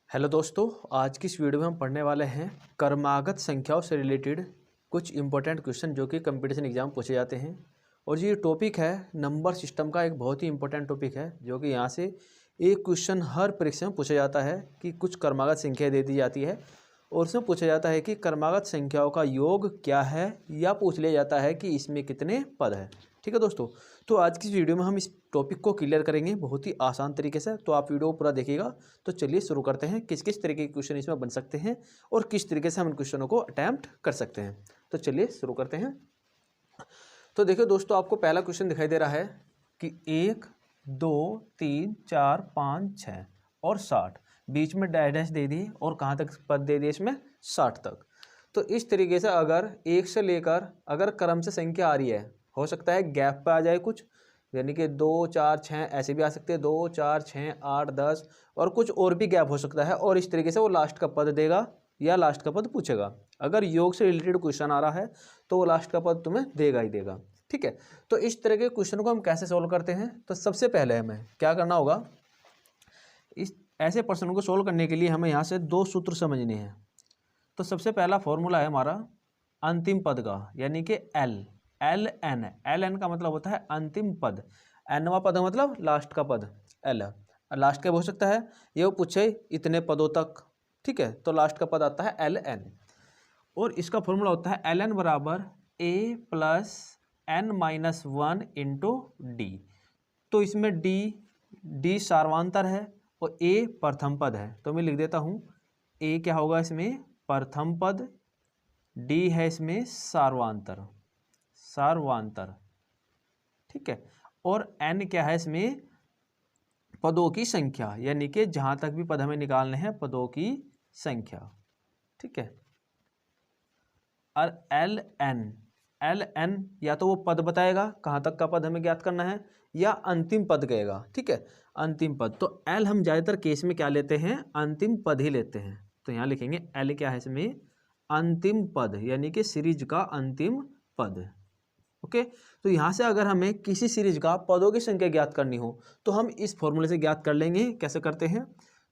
Hello दोस्तों, आज की इस वीडियो में हम पढ़ने वाले हैं क्रमागत संख्याओं से रिलेटेड कुछ इंपॉर्टेंट क्वेश्चन जो कि कंपटीशन एग्जाम पूछे जाते हैं। और ये टॉपिक है नंबर सिस्टम का, एक बहुत ही इंपॉर्टेंट टॉपिक है जो कि यहाँ से एक क्वेश्चन हर परीक्षा में पूछा जाता है कि कुछ क्रमागत संख्या दे दी जाती है और उसमें पूछा जाता है कि क्रमागत संख्याओं का योग क्या है, या पूछ लिया जाता है कि इसमें कितने पद हैं। ठीक है दोस्तों, तो आज की वीडियो में हम इस टॉपिक को क्लियर करेंगे बहुत ही आसान तरीके से, तो आप वीडियो पूरा देखिएगा। तो चलिए शुरू करते हैं, किस किस तरीके के क्वेश्चन इसमें बन सकते हैं और किस तरीके से हम इन क्वेश्चनों को अटैम्प्ट कर सकते हैं। तो चलिए शुरू करते हैं। तो देखिए दोस्तों, आपको पहला क्वेश्चन दिखाई दे रहा है कि 1 2 3 4 5 6 और 60, बीच में डैश डैश दे दी और कहाँ तक पद दे दिए इसमें 60 तक। तो इस तरीके से अगर 1 से लेकर अगर क्रम से संख्या आ रही है, हो सकता है गैप पे आ जाए कुछ, यानी कि 2 4 6 ऐसे भी आ सकते हैं, 2 4 6 8 10 और कुछ और भी गैप हो सकता है। और इस तरीके से वो लास्ट का पद देगा या लास्ट का पद पूछेगा। अगर योग से रिलेटेड क्वेश्चन आ रहा है तो वो लास्ट का पद तुम्हें देगा ही देगा। ठीक है, तो इस तरह के क्वेश्चन को हम कैसे सोल्व करते हैं। तो सबसे पहले हमें क्या करना होगा, इस ऐसे प्रश्न को सोल्व करने के लिए हमें यहाँ से दो सूत्र समझने हैं। तो सबसे पहला फॉर्मूला है हमारा अंतिम पद का, यानी कि एल एन का मतलब होता है अंतिम पद, एनवा पद मतलब लास्ट का पद एल, लास्ट का हो सकता है ये वो पूछे इतने पदों तक। ठीक है, तो लास्ट का पद आता है एल एन और इसका फॉर्मूला होता है एल एन बराबर A plus N minus 1 into D. तो इसमें डी सार्वांतर है और ए प्रथम पद है, तो मैं लिख देता हूँ ए क्या होगा इसमें प्रथम पद, डी है इसमें सार्वांतर। ठीक है, और एन क्या है इसमें पदों की संख्या, यानी कि जहां तक भी पद हमें निकालने हैं पदों की संख्या। ठीक है, और एल एन या तो वो पद बताएगा कहां तक का पद हमें ज्ञात करना है, या अंतिम पद कहेगा। ठीक है, अंतिम पद। तो एल हम ज्यादातर केस में क्या लेते हैं, अंतिम पद ही लेते हैं। तो यहां लिखेंगे एल क्या है इसमें अंतिम पद, यानी कि सीरीज का अंतिम पद। ओके, तो यहाँ से अगर हमें किसी सीरीज का पदों की संख्या ज्ञात करनी हो तो हम इस फॉर्मूले से ज्ञात कर लेंगे। कैसे करते हैं,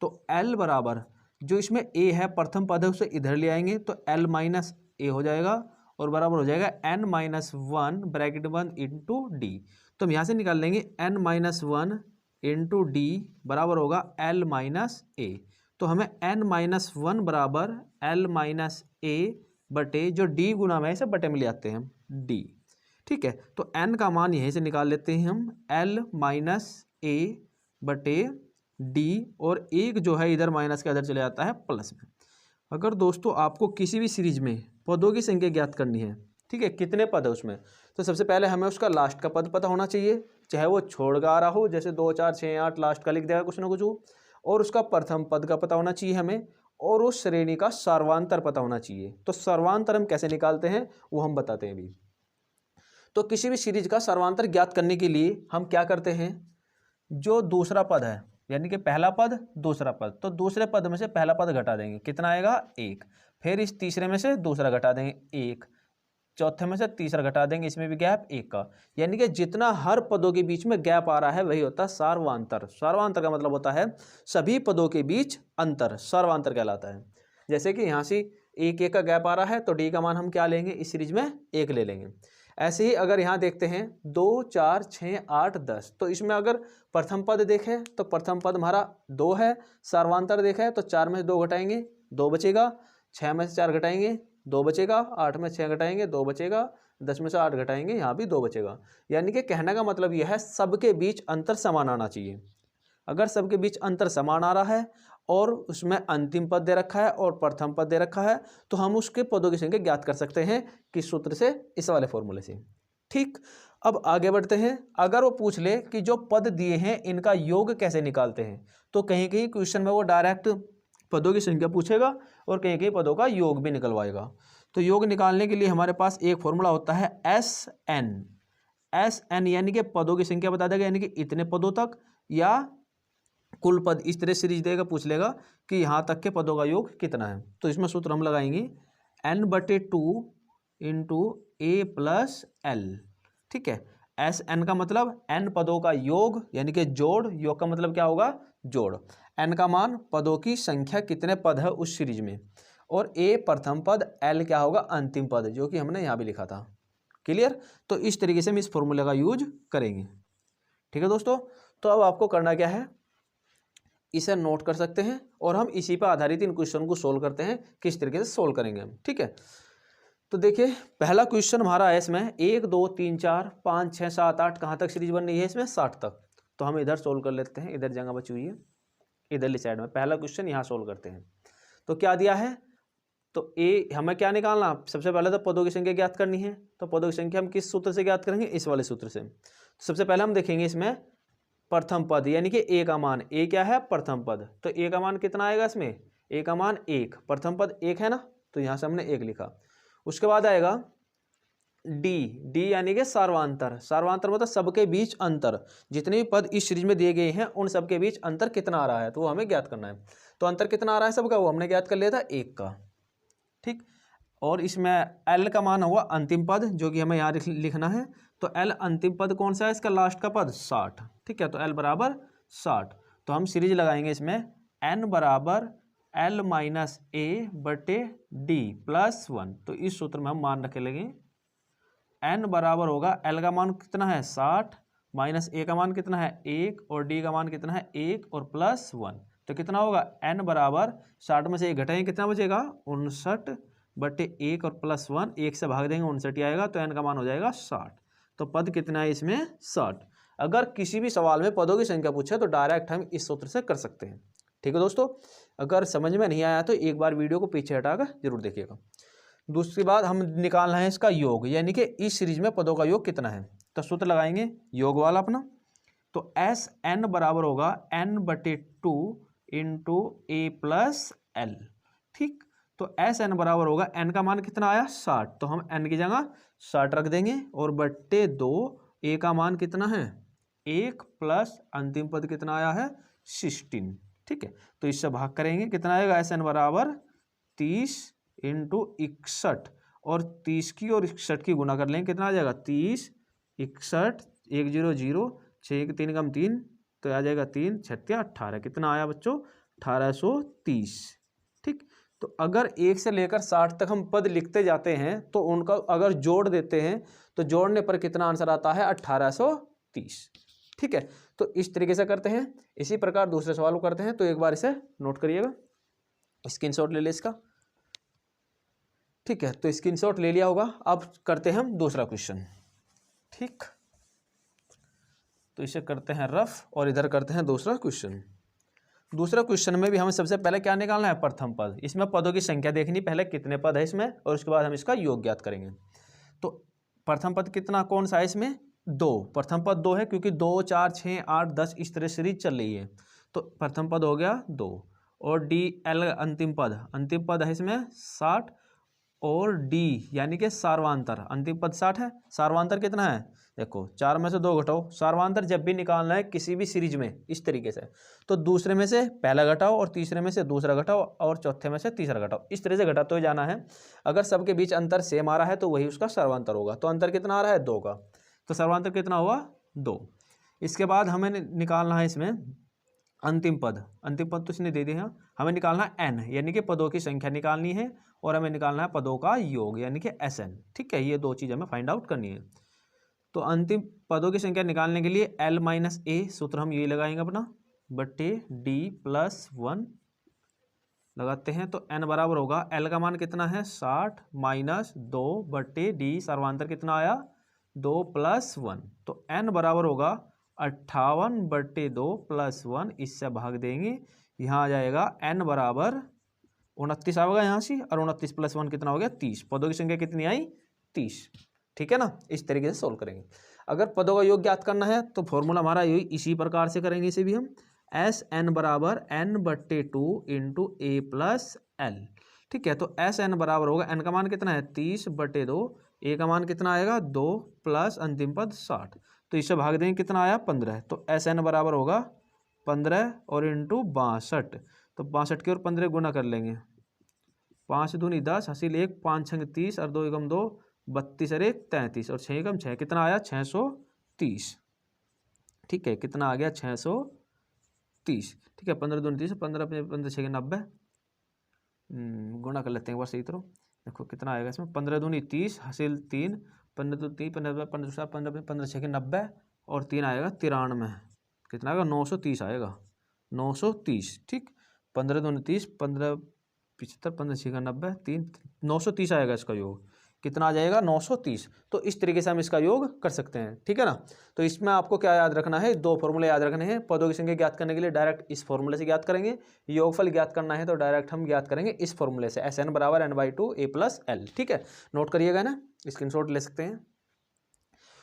तो L बराबर जो इसमें A है प्रथम पद है उसे इधर ले आएंगे तो L माइनस ए हो जाएगा और बराबर हो जाएगा n minus 1 bracket 1 into D. तो हम यहाँ से निकाल लेंगे n माइनस 1 इंटू डी बराबर होगा L माइनस ए। तो हमें n माइनस 1 बराबर L माइनस ए बटे जो d गुना में इसे बटे में ले आते हैं d। ठीक है, तो n का मान यहीं से निकाल लेते हैं हम l माइनस ए बटे डी, और एक जो है इधर माइनस का इधर चले जाता है प्लस में। अगर दोस्तों आपको किसी भी सीरीज में पदों की संख्या ज्ञात करनी है, ठीक है, कितने पद है उसमें, तो सबसे पहले हमें उसका लास्ट का पद पता होना चाहिए, चाहे वो छोड़ का आ रहा हो, जैसे 2 4 6 8 लास्ट का लिख देगा कुछ ना कुछ हो, और उसका प्रथम पद का पता होना चाहिए हमें, और उस श्रेणी का सर्वांतर पता होना चाहिए। तो सर्वांतर हम कैसे निकालते हैं वो हम बताते हैं अभी। तो किसी भी सीरीज का सर्वांतर ज्ञात करने के लिए हम क्या करते हैं, जो दूसरा पद है यानी कि पहला पद दूसरा पद, तो दूसरे पद में से पहला पद घटा देंगे, कितना आएगा 1, फिर इस तीसरे में से दूसरा घटा देंगे 1, चौथे में से तीसरा घटा देंगे, इसमें भी गैप 1 का, यानी कि जितना हर पदों के बीच में गैप आ रहा है वही होता है सर्वांतर। सर्वांतर का मतलब होता है सभी पदों के बीच अंतर, सर्वांतर कहलाता है। जैसे कि यहाँ से 1 का गैप आ रहा है तो डी का मान हम क्या लेंगे, इस सीरीज में 1 ले लेंगे। ऐसे ही अगर यहाँ देखते हैं 2 4 6 8 10, तो इसमें अगर प्रथम पद देखें तो प्रथम पद हमारा 2 है, सर्वांतर देखा है तो 4 में से 2 घटाएंगे 2 बचेगा, 6 में से 4 घटाएंगे 2 बचेगा, 8 में 6 घटाएंगे 2 बचेगा, 10 में से 8 घटाएंगे यहाँ भी 2 बचेगा। यानी कि कहने का मतलब यह है सबके बीच अंतर समान आना चाहिए। अगर सबके बीच अंतर समान आ रहा है और उसमें अंतिम पद दे रखा है और प्रथम पद दे रखा है तो हम उसके पदों की संख्या ज्ञात कर सकते हैं किस सूत्र से, इस वाले फॉर्मूले से। ठीक, अब आगे बढ़ते हैं। अगर वो पूछ ले कि जो पद दिए हैं इनका योग कैसे निकालते हैं, तो कहीं कहीं क्वेश्चन में वो डायरेक्ट पदों की संख्या पूछेगा और कहीं कहीं पदों का योग भी निकलवाएगा। तो योग निकालने के लिए हमारे पास एक फॉर्मूला होता है एस एन, यानी कि पदों की संख्या बता देगा, यानी कि इतने पदों तक या कुल पद, इस तरह सीरीज देगा, पूछ लेगा कि यहाँ तक के पदों का योग कितना है। तो इसमें सूत्र हम लगाएंगे n/2 इंटू ए प्लस एल। ठीक है, एस एन का मतलब n पदों का योग यानी कि जोड़, योग का मतलब क्या होगा जोड़, एन का मान पदों की संख्या कितने पद है उस सीरीज में, और ए प्रथम पद, एल क्या होगा अंतिम पद, जो कि हमने यहाँ भी लिखा था। क्लियर। तो इस तरीके से हम इस फॉर्मूले का यूज करेंगे। ठीक है दोस्तों, तो अब आपको करना क्या है, इसे नोट कर सकते हैं और हम इसी पर आधारित इन क्वेश्चन को सोल्व करते हैं, किस तरीके से सोल्व करेंगे हम। ठीक है, तो देखिए पहला क्वेश्चन हमारा है इसमें 1 2 3 4 5 6 7 8 कहाँ तक सीरीज बन रही है इसमें 60 तक। तो हम इधर सोल्व कर लेते हैं, इधर जगह बची हुई है इधरली साइड में, पहला क्वेश्चन यहाँ सोल्व करते हैं। तो क्या दिया है, तो ए हमें क्या निकालना, सबसे पहले तो पदों की संख्या ज्ञात करनी है। तो पदों की संख्या हम किस सूत्र से ज्ञात करेंगे, इस वाले सूत्र से। तो सबसे पहले हम देखेंगे इसमें प्रथम पद यानी कि ए का मान, ए क्या है प्रथम पद, तो ए का मान कितना आएगा इसमें, ए का मान 1, प्रथम पद 1 है ना, तो यहाँ से हमने 1 लिखा। उसके बाद आएगा डी, डी यानी कि सार्वांतर, सार्वांतर मतलब सबके बीच अंतर, जितने भी पद इस सीरीज में दिए गए हैं उन सबके बीच अंतर कितना आ रहा है, तो वो हमें ज्ञात करना है। तो अंतर कितना आ रहा है सबका, वो हमने ज्ञात कर लिया था 1 का। ठीक, और इसमें एल का मान हुआ अंतिम पद, जो कि हमें यहाँ लिखना है। तो एल अंतिम पद कौन सा है इसका, लास्ट का पद 60। ठीक है, तो एल बराबर 60। तो हम सीरीज लगाएंगे इसमें एन बराबर एल माइनस ए बटे डी प्लस 1। तो इस सूत्र में हम मान रखे लेंगे एन बराबर होगा, एल का मान कितना है 60, माइनस ए का मान कितना है 1, और डी का मान कितना है 1 और प्लस 1। तो कितना होगा, एन बराबर 60 में से 1 घटाएंगे कितना बचेगा 59 बटे 1 और प्लस 1, 1 से भाग देंगे 59 आएगा, तो एन का मान हो जाएगा 60। तो पद कितना है इसमें 60। अगर किसी भी सवाल में पदों की संख्या पूछे तो डायरेक्ट हम इस सूत्र से कर सकते हैं। ठीक है दोस्तों, अगर समझ में नहीं आया तो एक बार वीडियो को पीछे हटाकर जरूर देखिएगा। दूसरी बात, हम निकालना है इसका योग, यानी कि इस सीरीज में पदों का योग कितना है। तो सूत्र लगाएंगे योग वाला अपना, तो एस एन बराबर होगा एन बटे 2 इंटू ए प्लस एल। ठीक, तो एस एन बराबर होगा, एन का मान कितना आया 60, तो हम एन की जगह 60 रख देंगे, और बट्टे 2, ए का मान कितना है 1 प्लस अंतिम पद कितना आया है 16। ठीक है, तो इससे भाग करेंगे कितना आएगा, एस एन बराबर 30 इंटू 61, और 30 की और 61 की गुना कर लेंगे, कितना आ जाएगा 30 61 1 0 0 6 3 कम 3, तो आ जाएगा 3 6 18, कितना आया बच्चों 1830। ठीक, तो अगर 1 से लेकर 60 तक हम पद लिखते जाते हैं तो उनका अगर जोड़ देते हैं तो जोड़ने पर कितना आंसर आता है 1830। ठीक है, तो इस तरीके से करते हैं। इसी प्रकार दूसरे सवाल को करते हैं, तो एक बार इसे नोट करिएगा, स्क्रीनशॉट ले ले इसका। ठीक है, तो स्क्रीनशॉट ले लिया होगा। अब करते हैं हम दूसरा क्वेश्चन। ठीक, तो इसे करते हैं रफ, और इधर करते हैं दूसरा क्वेश्चन। दूसरा क्वेश्चन में भी हमें सबसे पहले क्या निकालना है, प्रथम पद। इसमें पदों की संख्या देखनी पहले कितने पद है इसमें, और उसके बाद हम इसका योग ज्ञात करेंगे। तो प्रथम पद कितना कौन सा है इसमें 2, प्रथम पद 2 है, क्योंकि 2 4 6 8 10 इस तरह सीरीज चल रही है। तो प्रथम पद हो गया 2, और डी एल अंतिम पद है इसमें 60, और डी यानी कि सार्वांतर, अंतिम पद 60 है, सार्वांतर कितना है देखो 4 में से 2 घटाओ। सार्वांतर जब भी निकालना है किसी भी सीरीज में इस तरीके से, तो दूसरे में से पहला घटाओ, और तीसरे में से दूसरा घटाओ, और चौथे में से तीसरा घटाओ, इस तरह से घटाते हुए जाना है। अगर सबके बीच अंतर सेम आ रहा है तो वही उसका सर्वांतर होगा। तो अंतर कितना आ रहा है 2 का, तो सर्वांतर कितना हुआ 2। इसके बाद हमें निकालना है इसमें अंतिम पद तो इसने दे दिया, हमें निकालना है एन यानी कि पदों की संख्या निकालनी है, और हमें निकालना है पदों का योग यानी कि एस एन। ठीक है, ये 2 चीज़ हमें फाइंड आउट करनी है। तो अंतिम पदों की संख्या निकालने के लिए एल माइनस ए सूत्र हम ये लगाएंगे अपना, बट्टे डी प्लस 1 लगाते हैं। तो एन बराबर होगा, एल का मान कितना है 60 माइनस 2 बट्टे डी, सर्वांतर कितना आया 2 प्लस 1, तो एन बराबर होगा 58 बट्टे 2 प्लस 1, इससे भाग देंगे, यहाँ आ जाएगा एन बराबर 29 आएगा यहाँ से, और 29 प्लस 1 कितना हो गया 30। पदों की संख्या कितनी आई 30। ठीक है ना, इस तरीके से सोल्व करेंगे। अगर पदों का योग ज्ञात करना है तो फॉर्मूला हमारा यही इसी प्रकार से करेंगे, इसे भी हम एस एन बराबर एन बट्टे 2 इंटू ए प्लस एल। ठीक है, तो एस एन बराबर होगा, एन का मान कितना है 30 बट्टे 2, ए का मान कितना आएगा 2 प्लस अंतिम पद 60, तो इससे भाग देंगे कितना आया 15। तो एस एन बराबर होगा 15 और इंटू 62, तो 62 की और 15 गुना कर लेंगे, 5 दूनी 10 हासिल 1, 5 छंग 30 और 2 एकम 2 32 और 1 33 और 6 एकम 6, कितना आया 630। ठीक है, कितना आ गया 630। 30, ठीक है। 15 दूनी 30, 15 15 6 90, गुणा कर लेते हैं एक बार सही तरह। देखो कितना आएगा इसमें, 15 दूनी 30 हासिल 3, 15 दो 30, 15 15 15 15 6 90 और 3 आएगा 93, कितना आएगा 930 आएगा, 930, ठीक। 15 दूनी 30, 15 75, 15 6 90, 3 930 आएगा इसका योग, कितना आ जाएगा 930। तो इस तरीके से हम इसका योग कर सकते हैं, ठीक है ना। तो इसमें आपको क्या याद रखना है, दो फॉर्मूले याद रखने हैं। पदों की संख्या ज्ञात करने के लिए डायरेक्ट इस फॉर्मूले से ज्ञात करेंगे, योगफल ज्ञात करना है तो डायरेक्ट हम ज्ञात करेंगे इस फॉर्मूले से, SN बराबर n/2 a+l, ठीक है। नोट करिएगा ना, स्क्रीनशॉट ले सकते हैं।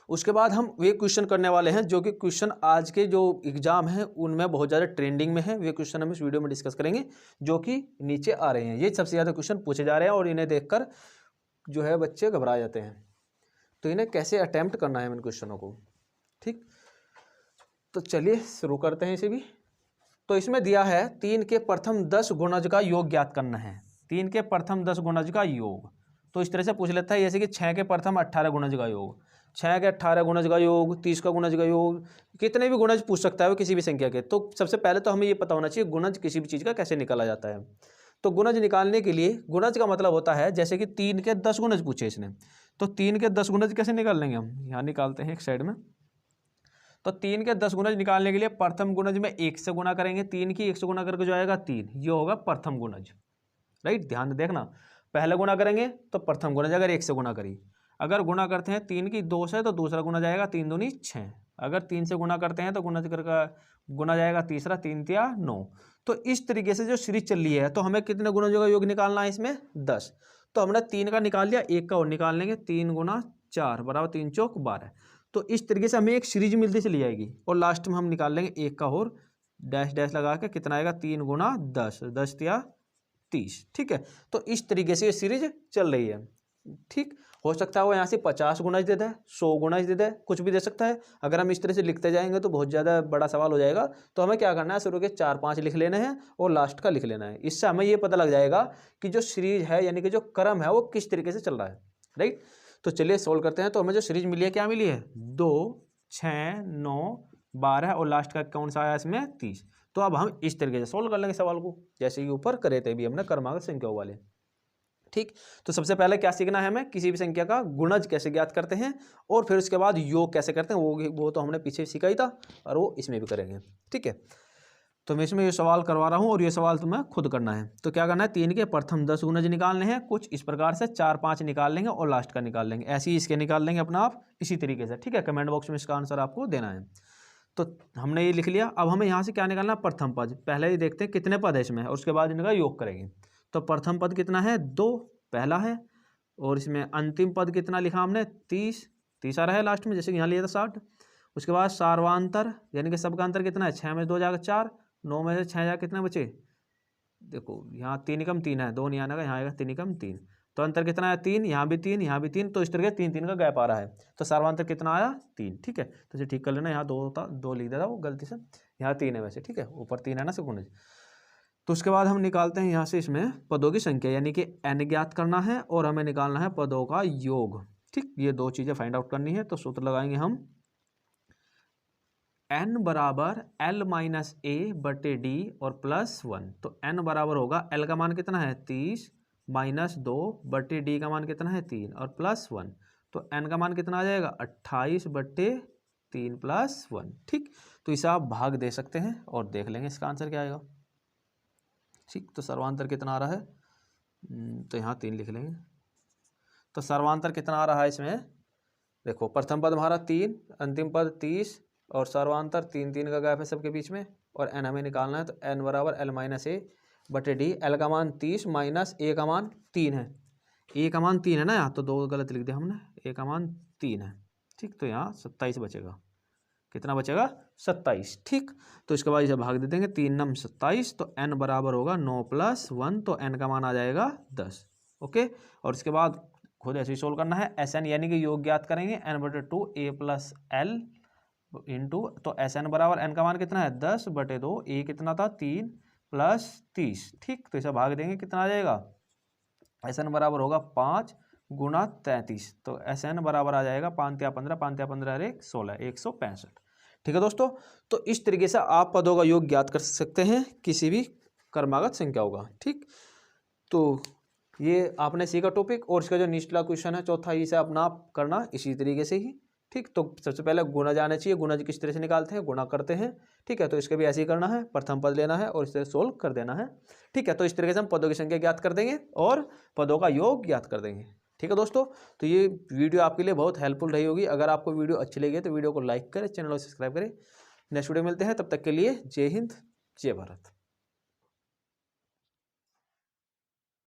उसके बाद हम वे क्वेश्चन करने वाले हैं जो कि क्वेश्चन आज के जो एग्जाम हैं उनमें बहुत ज़्यादा ट्रेंडिंग में है। वे क्वेश्चन हम इस वीडियो में डिस्कस करेंगे जो कि नीचे आ रहे हैं। ये सबसे ज़्यादा क्वेश्चन पूछे जा रहे हैं और इन्हें देखकर जो है बच्चे घबरा जाते हैं। तो इन्हें कैसे अटेम्प्ट करना है इन क्वेश्चनों को, ठीक। तो चलिए शुरू करते हैं इसे भी। तो इसमें दिया है 3 के प्रथम 10 गुणज का योग ज्ञात करना है। 3 के प्रथम 10 गुणज का योग, तो इस तरह से पूछ लेता है जैसे कि 6 के प्रथम 18 गुणज का योग, 6 के 18 गुणज का योग, 30 का गुणज का योग, कितने भी गुणज पूछ सकता है वो किसी भी संख्या के। तो सबसे पहले तो हमें ये पता होना चाहिए गुणज किसी भी चीज़ का कैसे निकाला जाता है। तो गुणज निकालने के लिए, गुणज का मतलब होता है जैसे कि 3 के 10 गुणज पूछे इसने, तो 3 के 10 गुणज कैसे निकाल लेंगे हम, यहाँ निकालते हैं एक साइड में। तो 3 के 10 गुणज निकालने के लिए प्रथम गुणज में 1 से गुणा करेंगे, 3 की 1 से गुणा करके जो आएगा 3, ये होगा प्रथम गुणज, राइट। ध्यान देखना, पहले गुणा करेंगे तो प्रथम गुणज अगर 1 से गुणा करी, अगर गुणा करते हैं 3 की 2 से तो दूसरा गुणा जाएगा 3 दूनी 6, अगर 3 से गुणा करते हैं तो गुणज करके गुणा जाएगा तीसरा, 3 तिया 9। तो इस तरीके से जो सीरीज चल रही है, तो हमें कितने गुणजों का योग निकालना है इसमें 10। तो हमने 3 का निकाल लिया, 1 का और निकाल लेंगे, 3 गुणा 4 बराबर 3 चौक 12। तो इस तरीके से हमें एक सीरीज मिलती चली जाएगी और लास्ट में हम निकाल लेंगे 1 का और डैश डैश लगा के, कितना आएगा 3 गुणा 10, 10 तिया 30, ठीक है। तो इस तरीके से ये सीरीज चल रही है, ठीक। हो सकता है वो यहाँ से 50 गुणज दे दे, 100 गुणज दे दे, कुछ भी दे सकता है। अगर हम इस तरह से लिखते जाएंगे तो बहुत ज़्यादा बड़ा सवाल हो जाएगा। तो हमें क्या करना है, शुरू के 4-5 लिख लेने हैं और लास्ट का लिख लेना है। इससे हमें ये पता लग जाएगा कि जो सीरीज है यानी कि जो क्रम है वो किस तरीके से चल रहा है, राइट। तो चलिए सोल्व करते हैं। तो हमें जो सीरीज मिली है क्या मिली है, 2, 6, 9, 12 और लास्ट का कौन सा आया इसमें 30। तो अब हम इस तरीके से सोल्व कर लेंगे सवाल को, जैसे कि ऊपर करे थे भी हमने क्रमागत संख्याओं वाले, ठीक। तो सबसे पहले क्या सीखना है हमें, किसी भी संख्या का गुणज कैसे ज्ञात करते हैं और फिर उसके बाद योग कैसे करते हैं, वो तो हमने पीछे सीखा ही था और वो इसमें भी करेंगे, ठीक है। तो मैं इसमें ये सवाल करवा रहा हूँ और ये सवाल तुम्हें खुद करना है। तो क्या करना है, 3 के प्रथम 10 गुणज निकालने हैं, कुछ इस प्रकार से 4-5 निकाल लेंगे और लास्ट का निकाल लेंगे, ऐसे ही इसके निकाल लेंगे अपना आप इसी तरीके से, ठीक है। कमेंट बॉक्स में इसका आंसर आपको देना है। तो हमने ये लिख लिया। अब हमें यहाँ से क्या निकालना है, प्रथम पद। पहले ही देखते हैं कितने पद है इसमें और उसके बाद इनका योग करेंगे। तो प्रथम पद कितना है, 2 पहला है, और इसमें अंतिम पद कितना लिखा हमने, 30 आ रहा है लास्ट में, जैसे कि यहाँ लिया था 60। उसके बाद सार्वांतर यानी कि सबका अंतर कितना है, 6 में से 2 जाएगा 4, 9 में से 6 जाएगा कितने बचे, देखो यहाँ 3 एकम 3 है, 2 नहीं आने का, यहाँ आएगा 3 एकम 3, तो अंतर कितना है 3, यहाँ भी 3, यहाँ भी 3, तो इस तरह 3-3 का गैप आ रहा है। तो सर्वांतर कितना आया 3, ठीक है। तो इसे ठीक कर लेना, यहाँ 2 था, 2 लिख देता वो गलती से, यहाँ 3 है वैसे, ठीक है, ऊपर 3 है ना गुणज। तो उसके बाद हम निकालते हैं यहाँ से इसमें पदों की संख्या, यानी कि n ज्ञात करना है और हमें निकालना है पदों का योग, ठीक। ये दो चीज़ें फाइंड आउट करनी है। तो सूत्र लगाएंगे हम, n बराबर l माइनस a बटे d और +1। तो n बराबर होगा, l का मान कितना है 30 माइनस 2 बटे d का मान कितना है 3 और +1। तो n का मान कितना आ जाएगा 28 बटे 3 +1, ठीक। तो इसे आप भाग दे सकते हैं और देख लेंगे इसका आंसर क्या आएगा, ठीक। तो सर्वांतर कितना आ रहा है, तो यहाँ 3 लिख लेंगे। तो सर्वांतर कितना आ रहा है इसमें, देखो प्रथम पद हमारा 3, अंतिम पद 30 और सर्वांतर 3-3 का गैप है सबके बीच में, और n हमें निकालना है। तो n बराबर l माइनस ए बटे डी। l का मान 30 माइनस a का मान 3 है, a का मान 3 है ना, यहाँ तो 2 गलत लिख दिया हमने, a का मान 3 है, ठीक। तो यहाँ 27 बचेगा, कितना बचेगा 27, ठीक। तो इसके बाद इसे भाग दे देंगे, 3 नम 27, तो n बराबर होगा 9 + 1, तो n का मान आ जाएगा 10, ओके। और इसके बाद खुद ऐसे ही सोल्व करना है, SN यानी कि योग ज्ञात करेंगे, n/2 a + l इंटू, तो SN बराबर n का मान कितना है 10/2, a कितना था 3 + 30, ठीक। तो इसे भाग देंगे, कितना आ जाएगा, SN बराबर होगा 5 × 33, तो SN बराबर आ जाएगा 5 × 15, 5 × 15 16, 165, ठीक है दोस्तों, तो इस तरीके से आप पदों का योग ज्ञात कर सकते हैं किसी भी क्रमागत संख्या होगा। ठीक, तो ये आपने सीखा टॉपिक, और इसका जो निचला क्वेश्चन है चौथा, इसे अपना आप करना इसी तरीके से ही। ठीक, तो सबसे पहले गुणा जाना चाहिए, गुणा जी किस तरह से निकालते हैं, गुणा करते हैं। ठीक है, तो इसके भी ऐसे ही करना है, प्रथम पद लेना है और इसे सोल्व कर देना है। ठीक है, तो इस तरीके से हम पदों की संख्या ज्ञात कर देंगे और पदों का योग ज्ञात कर देंगे। ठीक है दोस्तों, तो ये वीडियो आपके लिए बहुत हेल्पफुल रही होगी। अगर आपको वीडियो अच्छी लगी तो वीडियो को लाइक करें, चैनल को सब्सक्राइब करें। नेक्स्ट वीडियो मिलते हैं, तब तक के लिए जय हिंद, जय भारत।